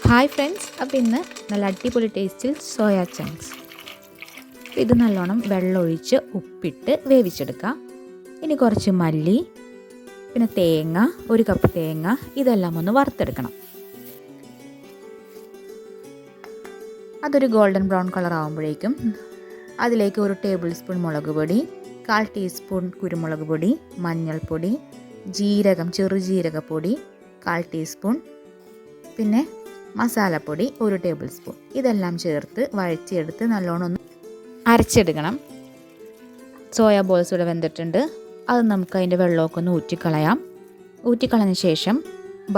Hi friends, അപ്പോൾ ഇന്ന് നല്ല അടിപൊളി ടേസ്റ്റിൽ സോയാ ചങ്ക്സ്. ഇത് നല്ലോണം വെള്ളമൊഴിച്ച് ഉപ്പിട്ട് വേവിച്ചെടുക്കുക. ഇനി കുറച്ച് മല്ലി, പിന്നെ തേങ്ങ, ഒരു കപ്പ് തേങ്ങ, ഇതെല്ലാം ഒന്ന് വറുത്തെടുക്കണം. അതൊരു ഗോൾഡൻ ബ്രൗൺ കളർ ആകുമ്പോഴേക്കും അതിലേക്ക് ഒരു ടേബിൾ സ്പൂൺ മുളക് പൊടി, 1/4 ടീസ്പൂൺ കുരുമുളക് പൊടി, മഞ്ഞൾപ്പൊടി, ജീരകം, ചെറുജീരകപ്പൊടി 1/4 ടീസ്പൂൺ, പിന്നെ മസാലപ്പൊടി 1 ടേബിൾ സ്പൂൺ, ഇതെല്ലാം ചേർത്ത് വഴറ്റിയെടുത്ത് നല്ലോണം ഒന്ന് അരച്ചെടുക്കണം. സോയാ ബോൾസ് ഇവിടെ വെന്തിട്ടുണ്ട്. അത് നമുക്ക് അതിൻ്റെ വെള്ളമൊക്കെ ഒന്ന് ഊറ്റിക്കളയാം. ഊറ്റിക്കളഞ്ഞ ശേഷം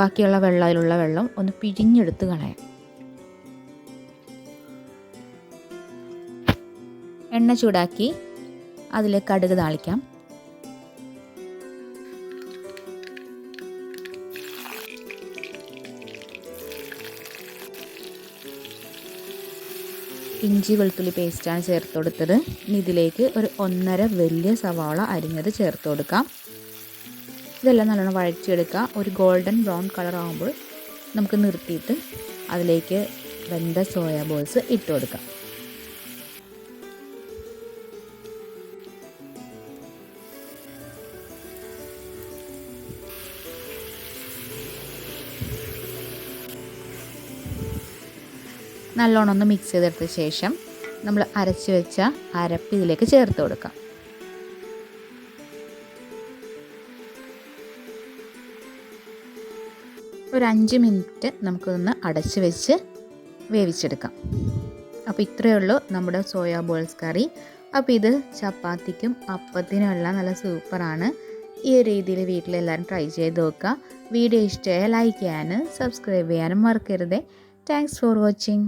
ബാക്കിയുള്ള അതിലുള്ള വെള്ളം ഒന്ന് പിഴിഞ്ഞെടുത്ത് കളയാം. എണ്ണ ചൂടാക്കി അതിൽ കടുക് താളിക്കാം. ഇഞ്ചി വെളുത്തുള്ളി പേസ്റ്റാണ് ചേർത്ത് കൊടുത്തത്. ഇനി ഇതിലേക്ക് ഒരു 1.5 വലിയ സവാള അരിഞ്ഞത് ചേർത്ത് കൊടുക്കാം. ഇതെല്ലാം നല്ലോണം വഴറ്റിയെടുക്കുക. ഒരു ഗോൾഡൻ ബ്രൗൺ കളർ ആകുമ്പോൾ നമുക്ക് നിർത്തിയിട്ട് അതിലേക്ക് വെന്ത സോയാ ബോൾസ് ഇട്ട് കൊടുക്കാം. നല്ലോണം ഒന്ന് മിക്സ് ചെയ്തെടുത്ത ശേഷം നമ്മൾ അരച്ച് വെച്ച അരപ്പ് ഇതിലേക്ക് ചേർത്ത് കൊടുക്കാം. ഒരു 5 മിനിറ്റ് നമുക്കൊന്ന് അടച്ച് വെച്ച് വേവിച്ചെടുക്കാം. അപ്പോൾ ഇത്രയേ ഉള്ളൂ നമ്മുടെ സോയാ ബോൾസ് കറി. അപ്പോൾ ഇത് ചപ്പാത്തിക്കും അപ്പത്തിനും എല്ലാം നല്ല സൂപ്പറാണ്. ഈ ഒരു രീതിയിൽ വീട്ടിലെല്ലാവരും ട്രൈ ചെയ്ത് നോക്കുക. വീഡിയോ ഇഷ്ടമായ ലൈക്ക് ചെയ്യാനും സബ്സ്ക്രൈബ് ചെയ്യാനും മറക്കരുത്. Thanks for watching.